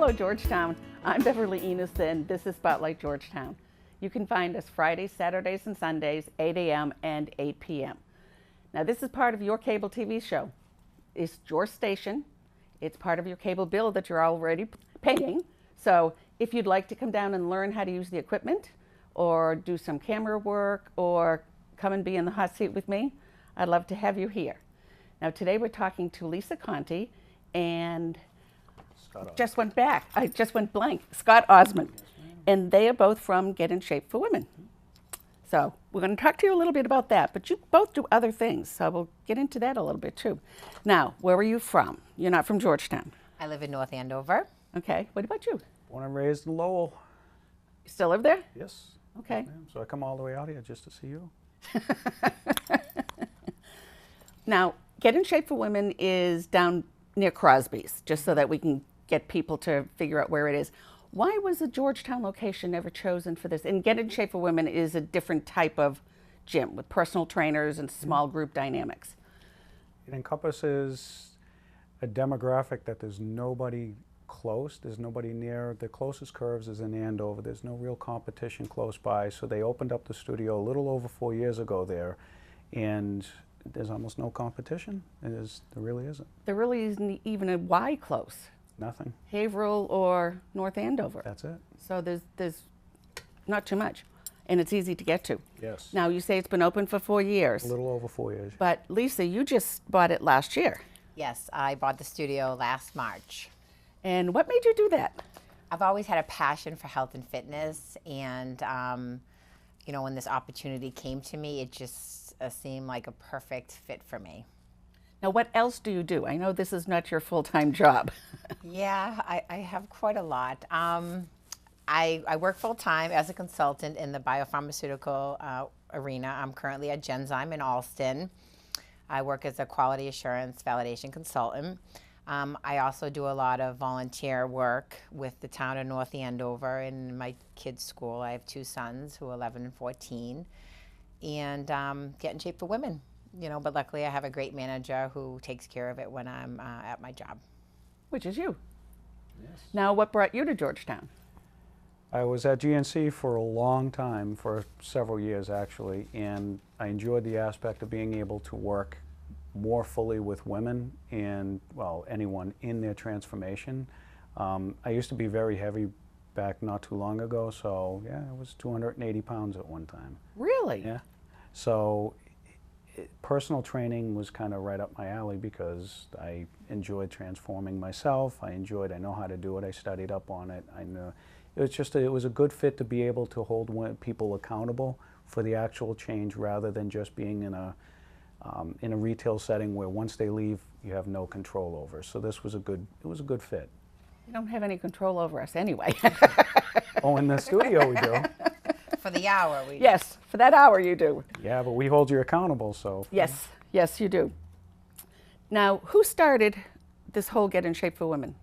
Hello, Georgetown. I'm Beverly Enos, and this is Spotlight Georgetown. You can find us Fridays, Saturdays, and Sundays, 8 a.m. and 8 p.m. Now, this is part of your cable TV show. It's your station. It's part of your cable bill that you're already paying. So if you'd like to come down and learn how to use the equipment, or do some camera work, or come and be in the hot seat with me, I'd love to have you here. Now, today we're talking to Lisa Conti and just went blank, Scott Osmond. And they are both from Get in Shape for Women. So we're going to talk to you a little bit about that, but you both do other things, so we'll get into that a little bit too. Now, where are you from? You're not from Georgetown. I live in North Andover. Okay, what about you? Born and raised in Lowell. You still live there? Yes. Okay. Yes, so I come all the way out here just to see you. Now, Get in Shape for Women is down near Crosby's, just so that we can get people to figure out where it is. Why was the Georgetown location never chosen for this? And Get in Shape for Women is a different type of gym with personal trainers and small group dynamics. It encompasses a demographic that there's nobody close, there's nobody near. The closest curves is in Andover. There's no real competition close by. So they opened up the studio a little over 4 years ago there, and there's almost no competition. There really isn't. There really isn't even a Y close. Nothing. Haverhill or North Andover. That's it. So there's not too much, and it's easy to get to. Yes. Now, you say it's been open for 4 years. A little over 4 years. But Lisa, you just bought it last year. Yes, I bought the studio last March. And what made you do that? I've always had a passion for health and fitness, and you know, when this opportunity came to me, it just seemed like a perfect fit for me. Now, what else do you do? I know this is not your full-time job. Yeah, I have quite a lot. I work full-time as a consultant in the biopharmaceutical arena. I'm currently at Genzyme in Alston. I work as a quality assurance validation consultant. I also do a lot of volunteer work with the town of North Andover in my kids' school. I have 2 sons who are 11 and 14, and Get in Shape for Women. You know, but luckily I have a great manager who takes care of it when I'm at my job. Which is you. Yes. Now, what brought you to Georgetown? I was at GNC for a long time, for several years actually, and I enjoyed the aspect of being able to work more fully with women and, well, anyone in their transformation. I used to be very heavy back not too long ago, so yeah, I was 280 pounds at one time. Really? Yeah. So personal training was kind of right up my alley because I enjoyed transforming myself. I know how to do it. I studied up on it. I know it was a good fit to be able to hold people accountable for the actual change rather than just being in a retail setting where once they leave, you have no control over. So it was a good fit. You don't have any control over us anyway. Oh, in the studio we do. For the hour, we Yes, for that hour you do. Yeah, but we hold you accountable, so. Yes, yes, you do. Now, who started this whole Get in Shape for Women?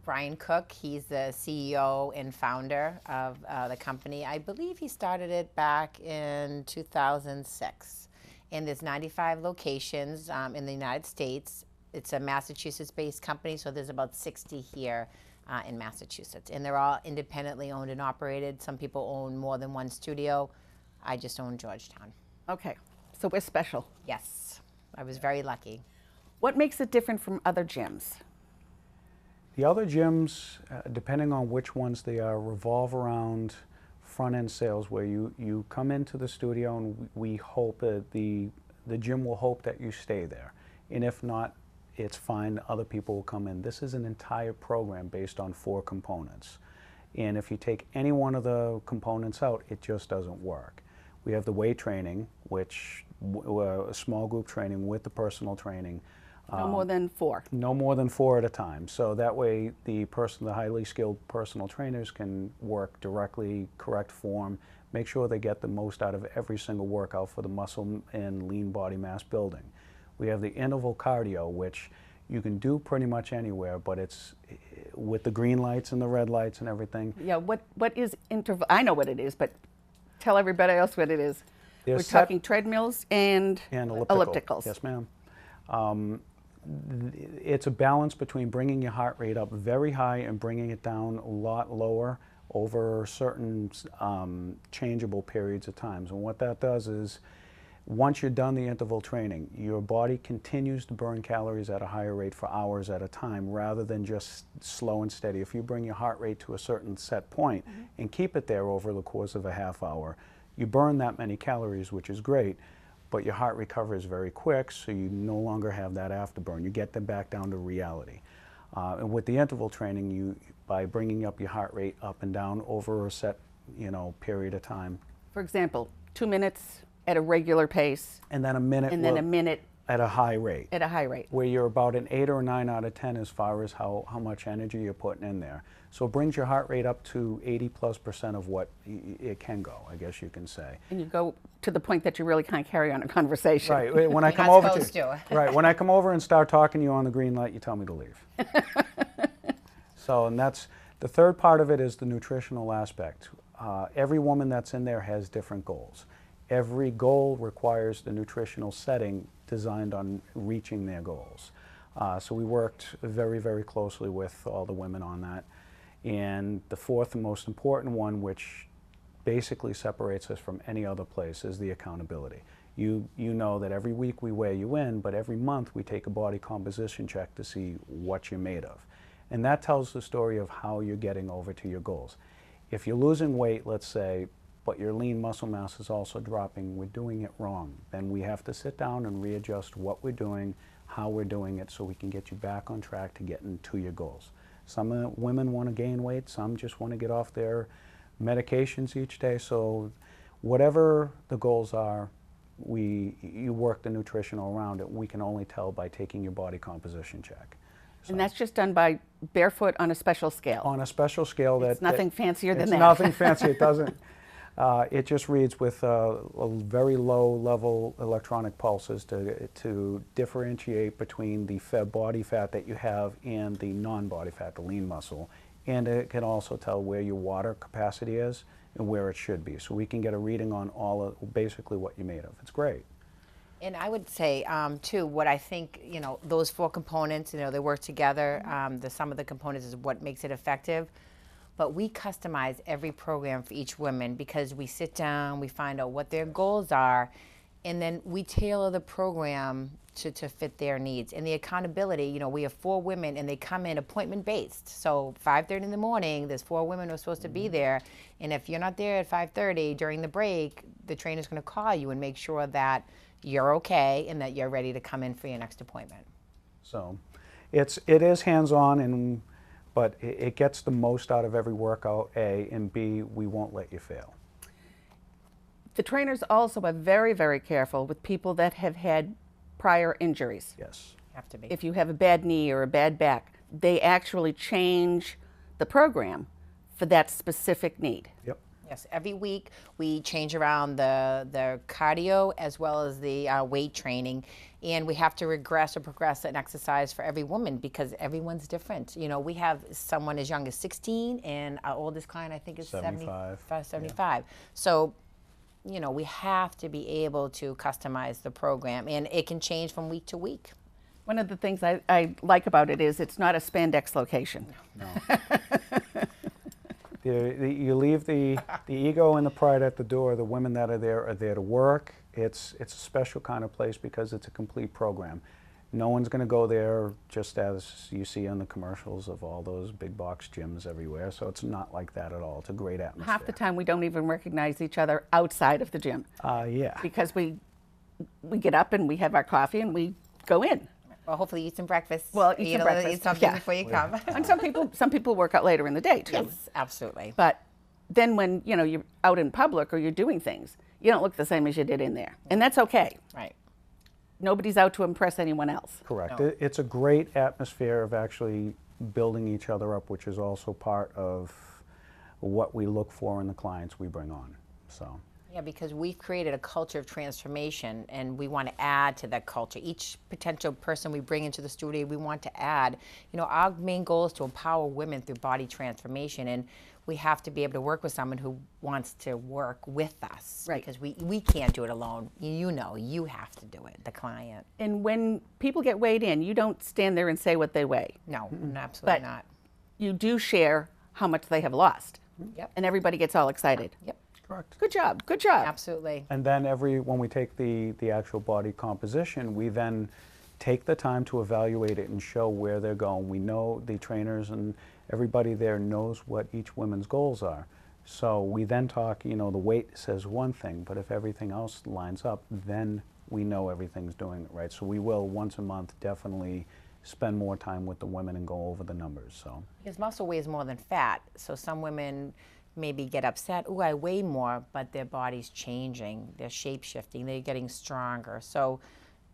Brian Cook, he's the CEO and founder of the company. I believe he started it back in 2006. And there's 95 locations in the United States. It's a Massachusetts-based company, so there's about 60 here in Massachusetts. And they're all independently owned and operated. Some people own more than one studio. I just own Georgetown. Okay, so we're special. Yes, I was very lucky. What makes it different from other gyms? The other gyms, depending on which ones they are, revolve around front-end sales, where you come into the studio and we hope that the gym will hope that you stay there. And if not, it's fine, other people will come in. This is an entire program based on 4 components. And if you take any one of the components out, it just doesn't work. We have the weight training, which a small group training with the personal training. No more than 4. No more than 4 at a time. So that way the highly skilled personal trainers can work directly, correct form, make sure they get the most out of every single workout for the muscle and lean body mass building. We have the interval cardio, which you can do pretty much anywhere, but it's with the green lights and the red lights and everything. Yeah, what is interval? I know what it is, but tell everybody else what it is. There's We're talking treadmills and ellipticals. Yes, ma'am. it's a balance between bringing your heart rate up very high and bringing it down a lot lower over certain changeable periods of times. And what that does is, once you're done the interval training, your body continues to burn calories at a higher rate for hours at a time rather than just slow and steady. If you bring your heart rate to a certain set point and keep it there over the course of a half hour, you burn that many calories, which is great, but your heart recovers very quick, so you no longer have that afterburn. You get them back down to reality. And with the interval training, by bringing up your heart rate up and down over a set, period of time. For example, 2 minutes at a regular pace, And then a minute. and then a minute at a high rate. at a high rate. Where you're about an 8 or 9 out of 10 as far as how much energy you're putting in there. So it brings your heart rate up to 80+% of what it can go, I guess you can say. And you go to the point that you really can't carry on a conversation. Right. When I You're come not over supposed to, to. right. When I come over and start talking to you on the green light, you tell me to leave. So, and that's the third part of it is the nutritional aspect. Every woman that's in there has different goals. Every goal requires the nutritional setting designed on reaching their goals. So we worked very, very closely with all the women on that. And the fourth and most important one, which basically separates us from any other place, is the accountability. You know that every week we weigh you in, but every month we take a body composition check to see what you're made of. And that tells the story of how you're getting over to your goals. If you're losing weight, let's say, but your lean muscle mass is also dropping, we're doing it wrong. Then we have to sit down and readjust what we're doing, how we're doing it, so we can get you back on track to getting to your goals. Some women want to gain weight, some just want to get off their medications each day. So whatever the goals are, you work the nutritional around it. We can only tell by taking your body composition check. So, And that's just done by barefoot on a special scale. on a special scale It's nothing fancier than it's that. nothing fancy. It doesn't. It just reads with a very low level electronic pulses to differentiate between the body fat that you have and the non-body fat, the lean muscle. And it can also tell where your water capacity is and where it should be. So we can get a reading on all of basically what you're made of. It's great. And I would say, too, what I think, those four components, they work together. The sum of the components is what makes it effective. But we customize every program for each woman because we sit down, we find out what their goals are, and then we tailor the program to fit their needs. And the accountability, we have 4 women and they come in appointment-based. So 5:30 in the morning, there's 4 women who are supposed to be there. And if you're not there at 5:30 during the break, the trainer's gonna call you and make sure that you're okay and that you're ready to come in for your next appointment. So it is hands-on, but it gets the most out of every workout, A, and B, we won't let you fail. The trainers also are very, very careful with people that have had prior injuries. Yes. Have to be. If you have a bad knee or a bad back, they actually change the program for that specific need. Yep. Yes, every week we change around the cardio as well as the weight training, and we have to regress or progress an exercise for every woman because everyone's different. We have someone as young as 16, and our oldest client I think is 75. 75. So, we have to be able to customize the program, and it can change from week to week. One of the things I like about it is it's not a spandex location. No. You leave the ego and the pride at the door. The women that are there to work. It's a special kind of place because it's a complete program. No one's going to go there just as you see on the commercials of all those big box gyms everywhere. So it's not like that at all. It's a great atmosphere. Half the time we don't even recognize each other outside of the gym Yeah. because we get up and we have our coffee and we go in. Well, hopefully eat some breakfast. Well, eat some breakfast, Eat something yeah. before you come. And some people work out later in the day too. Yes, absolutely. But then when you're out in public or you're doing things, you don't look the same as you did in there, and that's okay. Right. Nobody's out to impress anyone else. Correct. No. It's a great atmosphere of actually building each other up, which is also part of what we look for in the clients we bring on. So Yeah, because we've created a culture of transformation and we want to add to that culture. Each potential person we bring into the studio, we want to add. You know, our main goal is to empower women through body transformation, and we have to be able to work with someone who wants to work with us. Right. Because we can't do it alone. You know, you have to do it, the client. And when people get weighed in, you don't stand there and say what they weigh. No, absolutely But not. you do share how much they have lost. Yep. And everybody gets all excited. Yep, Correct. Good job, good job. absolutely. And then when we take the actual body composition, we then take the time to evaluate it and show where they're going. We know the trainers and everybody there knows what each woman's goals are. So we then talk, you know, the weight says one thing, but if everything else lines up, then we know everything's doing it right. So we will, once a month, definitely spend more time with the women and go over the numbers. So Because muscle weighs more than fat, so some women maybe get upset, oh, I weigh more, but their body's changing, they're shape shifting, they're getting stronger. So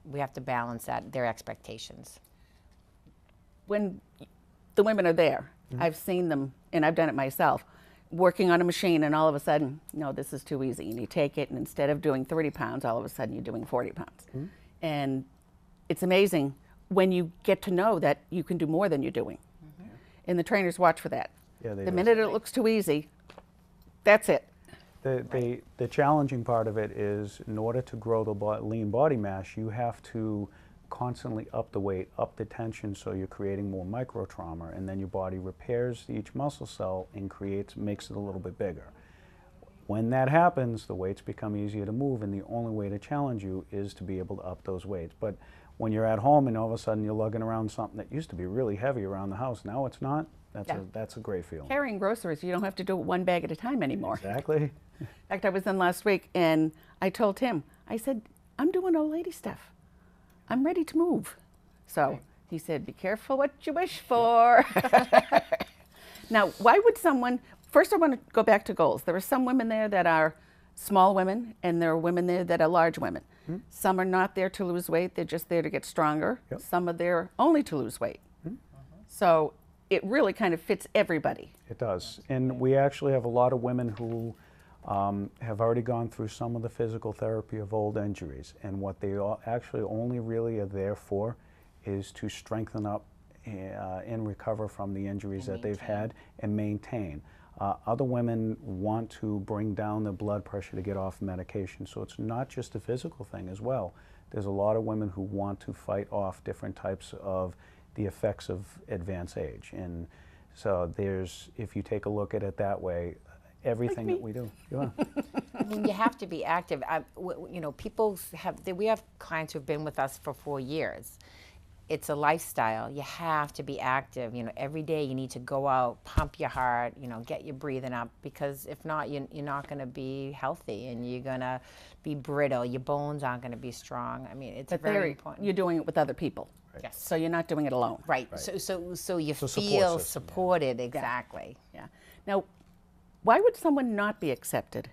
we have to balance that, their expectations. When the women are there, I've seen them, and I've done it myself, working on a machine, and all of a sudden, no, this is too easy. And you take it, and instead of doing 30 pounds, all of a sudden you're doing 40 pounds. And it's amazing when you get to know that you can do more than you're doing. And the trainers watch for that. yeah, they The do. minute it looks too easy, that's it. The challenging part of it is, in order to grow the lean body mass, you have to constantly up the weight, up the tension, so you're creating more micro trauma, and then your body repairs each muscle cell and makes it a little bit bigger. When that happens, the weights become easier to move, and the only way to challenge you is to be able to up those weights. But when you're at home and all of a sudden you're lugging around something that used to be really heavy around the house, now it's not, that's a great feeling. Carrying groceries, you don't have to do it one bag at a time anymore. Exactly. In fact, I was in last week, and I told Tim, I said, I'm doing old lady stuff. I'm ready to move. So he said, be careful what you wish for. Now, why would someone, first I want to go back to goals. There are some women there that are small women, and there are women there that are large women. Some are not there to lose weight, they're just there to get stronger. Yep. Some are there only to lose weight. So it really kind of fits everybody. It does. And we actually have a lot of women who have already gone through some of the physical therapy of old injuries. And what they actually only really are there for is to strengthen up and recover from the injuries that they've had and maintain. Other women want to bring down their blood pressure to get off medication. So it's not just a physical thing as well. There's a lot of women who want to fight off different types of the effects of advanced age. And so if you take a look at it that way, everything that we do. Yeah. I mean, you have to be active. You know, we have clients who've been with us for 4 years. It's a lifestyle. You have to be active. You know, every day you need to go out, pump your heart, you know, get your breathing up, because if not, you're not going to be healthy, and you're going to be brittle. Your bones aren't going to be strong. I mean, it's very important. You're doing it with other people. Yes. So you're not doing it alone. Right. So you So support feel system, yeah. supported. Exactly. Yeah. Now, why would someone not be accepted?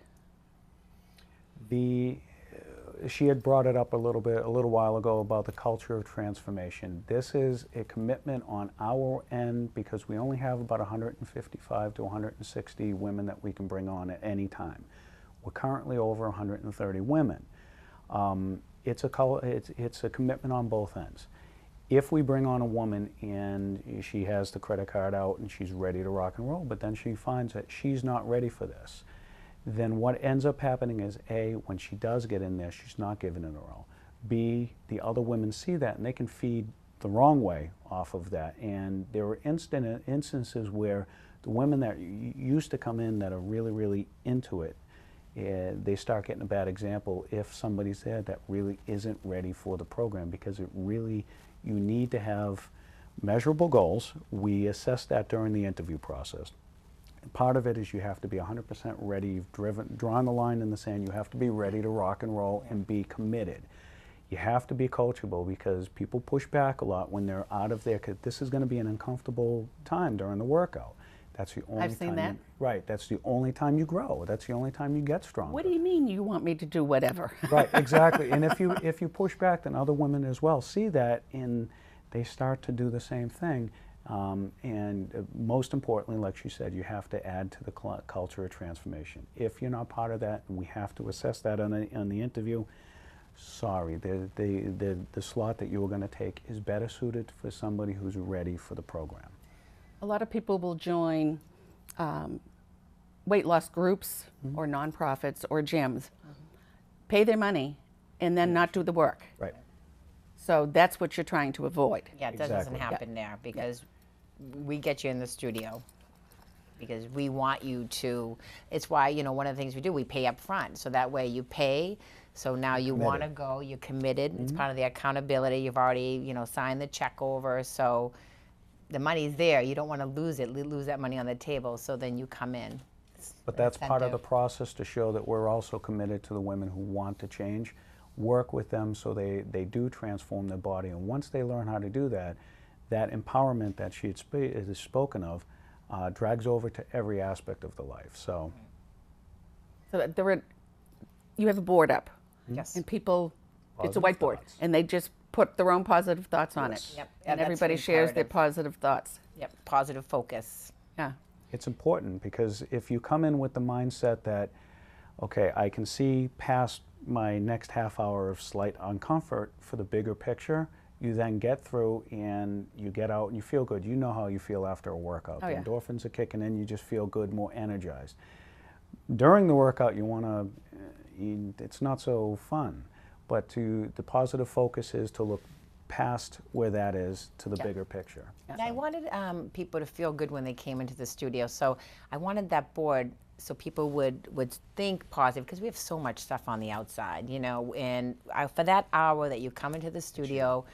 She had brought it up a little while ago about the culture of transformation. This is a commitment on our end, because we only have about 155 to 160 women that we can bring on at any time. We're currently over 130 women. It's a commitment on both ends. If we bring on a woman and she has the credit card out and she's ready to rock and roll, but then she finds that she's not ready for this, then what ends up happening is, A, when she does get in there, she's not giving it her all. B, the other women see that and they can feed the wrong way off of that. And there are instances where the women that used to come in that are really, really into it, they start getting a bad example if somebody's there that really isn't ready for the program, because you need to have measurable goals. We assess that during the interview process. Part of it is you have to be 100% ready. You've drawn the line in the sand. You have to be ready to rock and roll and be committed. You have to be coachable, because people push back a lot when they're out of there, because this is going to be an uncomfortable time during the workout. That's the only I've seen that. Right. That's the only time you grow. That's the only time you get stronger. What do you mean you want me to do whatever? Right, exactly. And if you push back, then other women as well see that, and they start to do the same thing. Most importantly, like she said, you have to add to the culture of transformation. If you're not part of that, and we have to assess that on the interview, sorry, the slot that you were going to take is better suited for somebody who's ready for the program. A lot of people will join weight loss groups or nonprofits or gyms, pay their money, and then not do the work. Right. So that's what you're trying to avoid. Yeah, that doesn't Exactly. happen there because we get you in the studio because we want you to. It's why, you know, one of the things we do, we pay up front. So that way you pay. So now you want to go, you're committed. It's part of the accountability. You've already, you know, signed the check over. So the money's there. You don't want to lose it, lose that money on the table. So then you come in. But that's part of the Incentive. process to show that we're also committed to the women who want to change, work with them so they do transform their body. And once they learn how to do that, that empowerment that she had spoken of drags over to every aspect of the life. So You have a board up, Yes. and people, it's a Positive whiteboard, thoughts. and they just put their own positive thoughts on Yes. it. Yep. And that's everybody shares their imperative. positive thoughts. Yep. Positive focus. Yeah. it's important because if you come in with the mindset that, okay, I can see past my next half hour of slight uncomfort for the bigger picture, you then get through and you get out and you feel good. You know how you feel after a workout. Oh, The yeah. endorphins are kicking in, you just feel good, more energized. During the workout, you want to, it's not so fun, but the positive focus is to look past where that is to the Yeah. bigger picture. And I wanted people to feel good when they came into the studio. So I wanted that board so people would think positive because we have so much stuff on the outside, you know. And for that hour that you come into the studio,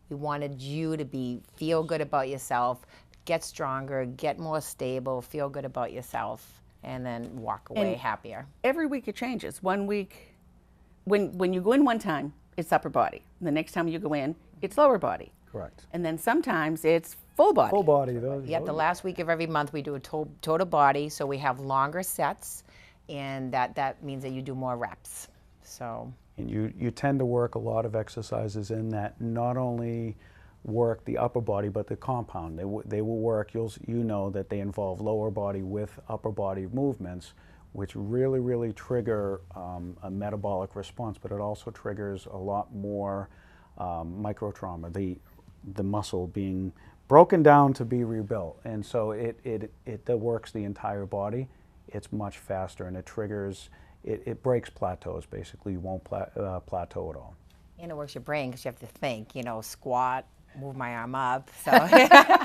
we wanted you to feel good about yourself, get stronger, get more stable, feel good about yourself, and then walk away And- happier. Every week it changes. One week, when you go in one time, it's upper body. The next time you go in, it's lower body. Correct. And then sometimes it's full body. Full body, though. Yeah, the last week of every month we do a total body, so we have longer sets, and that means that you do more reps. So And you tend to work a lot of exercises in that not only work the upper body but the compound. They will work, you know that they involve lower body with upper body movements, which really trigger a metabolic response, but it also triggers a lot more micro trauma, the muscle being broken down to be rebuilt. And so it works the entire body. It's much faster and it triggers, it breaks plateaus basically. You won't plateau at all. and it works your brain because you have to think, you know, squat, move my arm up. So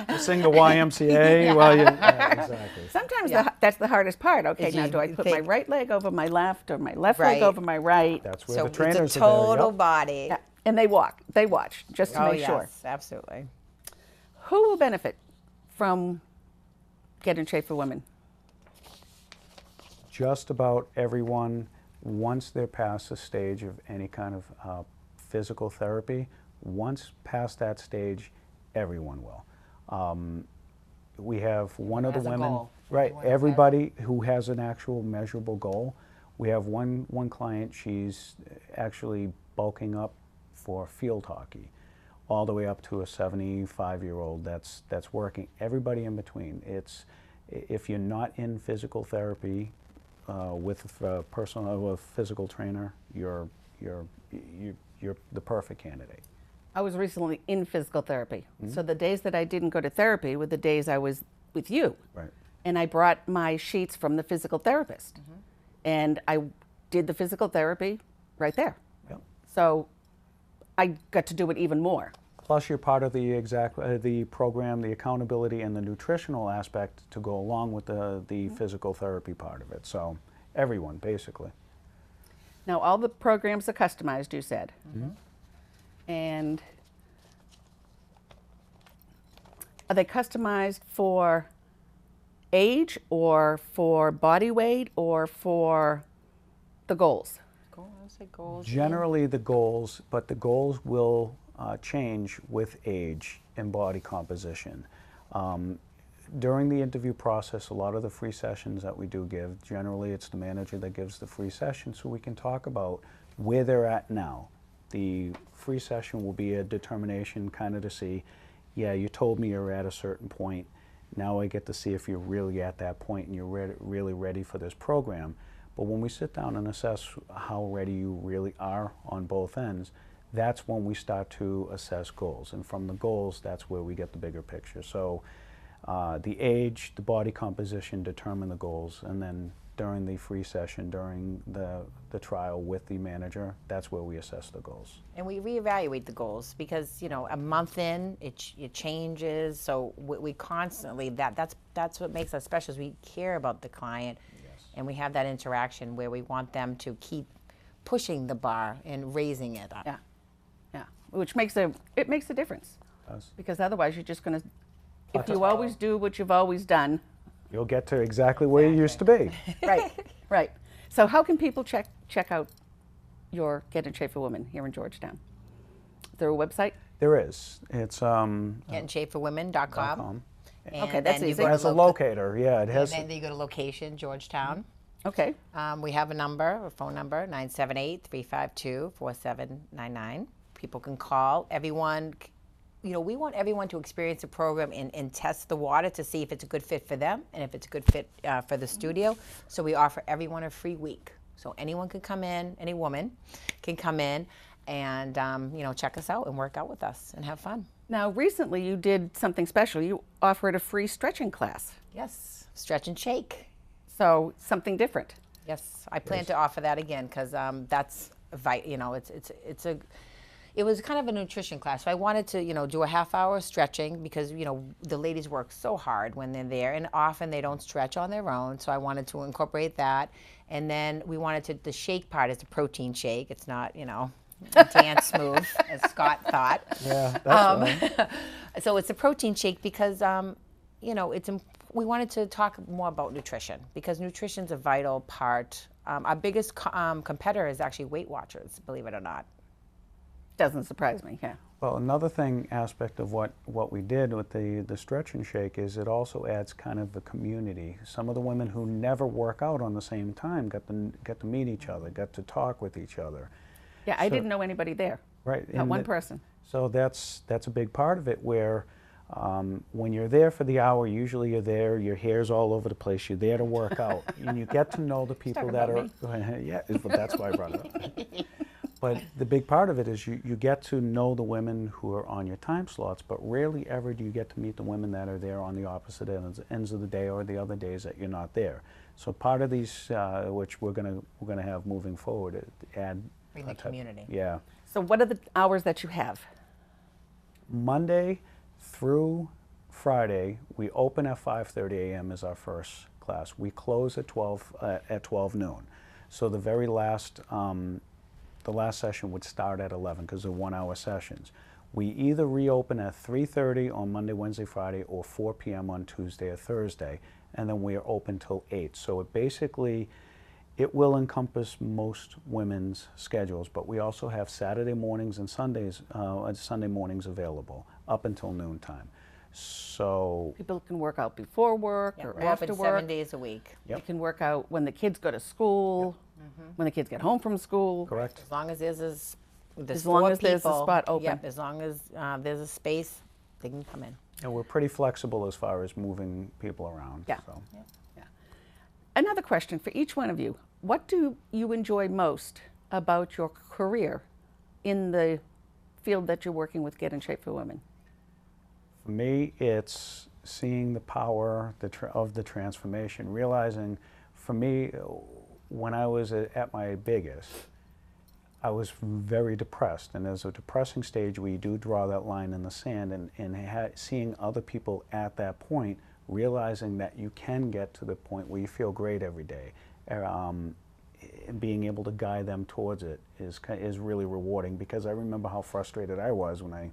You sing the YMCA while you, exactly. Sometimes that's the hardest part. Okay, Is now you do I put my think- right leg over my left or my left Right. leg over my right? That's where so the trainers it's a are there. total Yep. body. Yeah. And they watch just to Oh, make yes, sure. absolutely. Who will benefit from Get in Shape for Women? Just about everyone, once they're past the stage of any kind of physical therapy, once past that stage, everyone will. We have one of the has a women, goal. right? Everyone has- Everybody who has an actual measurable goal. We have one client. She's actually bulking up for field hockey, all the way up to a 75-year-old that's working. Everybody in between. It's if you're not in physical therapy with a personal physical trainer, you're the perfect candidate. I was recently in physical therapy. So the days that I didn't go to therapy were the days I was with you. Right. And I brought my sheets from the physical therapist. And I did the physical therapy right there. Yep. So I got to do it even more. Plus, you're part of the program, the accountability, and the nutritional aspect to go along with the physical therapy part of it. So, everyone, basically. Now, all the programs are customized, you said. And are they customized for age or for body weight or for the goals? Goals. Generally, the goals, but the goals will change with age and body composition. During the interview process, a lot of the free sessions that we do give, generally it's the manager that gives the free session so we can talk about where they're at now. The free session will be a determination kind of to see yeah, you told me you're at a certain point. Now I get to see if you're really at that point and you're really ready for this program. But when we sit down and assess how ready you really are on both ends, that's when we start to assess goals. And from the goals, that's where we get the bigger picture. So the age, the body composition determine the goals, and then during the free session, during the trial with the manager, that's where we assess the goals. And we reevaluate the goals because, you know, a month in, it changes. So we constantly, that's what makes us special, is we care about the client. Yes. And we have that interaction where we want them to keep pushing the bar and raising it up. Yeah, yeah, which makes a difference. It does. Because otherwise you're just going to, if Plateau. you always do what you've always done, You'll get to exactly where you used to be. right, right. So how can people check out your Get in Shape for Women here in Georgetown? Is there a website? There is. It's GetInShapeForWomen.com. .com. Okay, that's easy. It has a locator. Yeah, it has. And then you go to location, Georgetown. Okay. We have a phone number, 978-352-4799. People can call. Everyone, you know, we want everyone to experience the program and test the water to see if it's a good fit for them and if it's a good fit for the studio. So we offer everyone a free week. So anyone can come in, any woman can come in and, you know, check us out and work out with us and have fun. Now, recently you did something special. You offered a free stretching class. Yes, stretch and shake. So something different. Yes, I plan to offer that again because that's, you know, it was kind of a nutrition class. So I wanted to, you know, do a half-hour stretching because, you know, the ladies work so hard when they're there, and often they don't stretch on their own. So I wanted to incorporate that. And then we wanted to, the shake part is the protein shake. It's not, you know, dance move, as Scott thought. Yeah, that's right. So it's a protein shake because, you know, we wanted to talk more about nutrition because nutrition's a vital part. Our biggest competitor is actually Weight Watchers, believe it or not. Doesn't surprise me, yeah. Well, another aspect of what we did with the stretch and shake is it also adds kind of the community. Some of the women who never work out on the same time got to meet each other, got to talk with each other. Yeah, I didn't know anybody there. Right. Not one person. So that's a big part of it where when you're there for the hour, usually you're there, your hair's all over the place, you're there to work out, and you get to know the people that are, yeah, that's why I brought it up. But the big part of it is you get to know the women who are on your time slots, but rarely ever do you get to meet the women that are there on the opposite ends of the day or the other days that you're not there. So part of these, which we're gonna have moving forward, Bring the community. Yeah. So what are the hours that you have? Monday through Friday, we open at 5:30 a.m. is our first class. We close at 12 noon. So the very last the last session would start at 11 because they're 1 hour sessions. We either reopen at 3:30 on Monday, Wednesday, Friday, or 4 p.m. on Tuesday or Thursday, and then we are open till 8. So it will encompass most women's schedules, but we also have Saturday mornings and Sunday mornings available up until noontime. So People can work out before work or We're after open work. 7 days a week. Yep. You can work out when the kids go to school, when the kids get home from school. correct. As long as there's As long as there's a spot open. Yep, as long as there's a space, they can come in. And we're pretty flexible as far as moving people around. Yeah. So. Yeah. Another question for each one of you. What do you enjoy most about your career in the field that you're working with Get in Shape for Women? For me, it's seeing the power of the transformation, realizing for me, when I was at my biggest, I was very depressed. And there's a depressing stage where you do draw that line in the sand, and seeing other people at that point, realizing that you can get to the point where you feel great every day. And being able to guide them towards it is really rewarding, because I remember how frustrated I was when I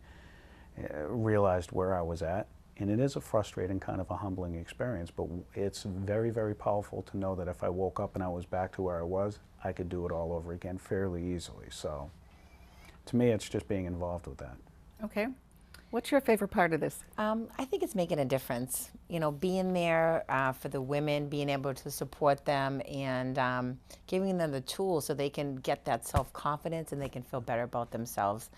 realized where I was at. And it is a frustrating, kind of a humbling experience, but it's very, very powerful to know that if I woke up and I was back to where I was, I could do it all over again fairly easily. So to me, it's just being involved with that. Okay. What's your favorite part of this? I think it's making a difference. You know, being there for the women, being able to support them, and giving them the tools so they can get that self-confidence and they can feel better about themselves.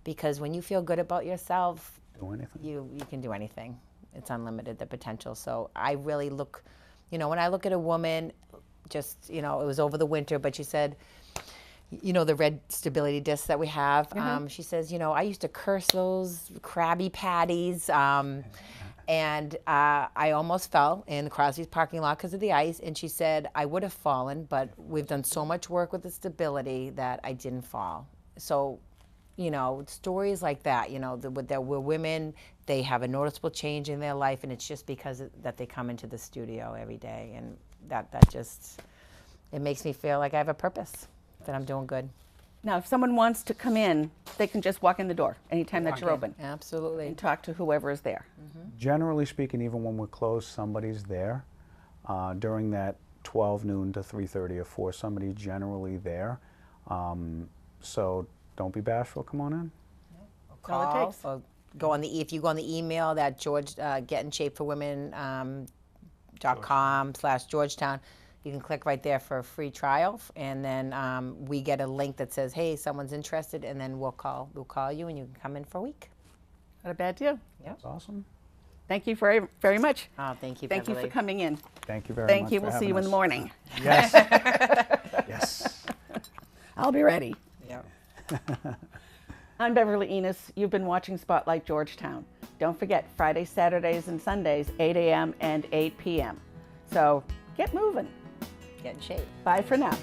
Because when you feel good about yourself, Do anything. You can do anything. It's unlimited, the potential. So I really look, when I look at a woman, just, it was over the winter, but she said, the red stability discs that we have. She says, I used to curse those Krabby Patties. And I almost fell in Crosby's parking lot because of the ice. And she said, I would have fallen, but we've done so much work with the stability that I didn't fall. So, stories like that, that we're women, they have a noticeable change in their life, and it's just because that they come into the studio every day. And that just, it makes me feel like I have a purpose, that I'm doing good. Now, if someone wants to come in, they can just walk in the door anytime that you're open Absolutely. and talk to whoever is there. Generally speaking, even when we're closed, somebody's there. During that 12 noon to 3:30 or 4, somebody's generally there. So don't be bashful, come on in. all it Call, takes. or go on if you go on the email that GetInShapeForWomen.com/Georgetown, you can click right there for a free trial, and then we get a link that says, hey, someone's interested, and then we'll call you, and you can come in for a week. Not a bad deal. That's awesome. Thank you very, very much. Oh, thank you, Thank you Beverly. for coming in. Thank you very Thank much you. for We'll see having you in us. the morning. Yes. Yes. I'll be ready. Yeah. I'm Beverly Enos. You've been watching Spotlight Georgetown. Don't forget, Fridays, Saturdays, and Sundays, 8 a.m. and 8 p.m. So get moving. Get in shape. Bye for now.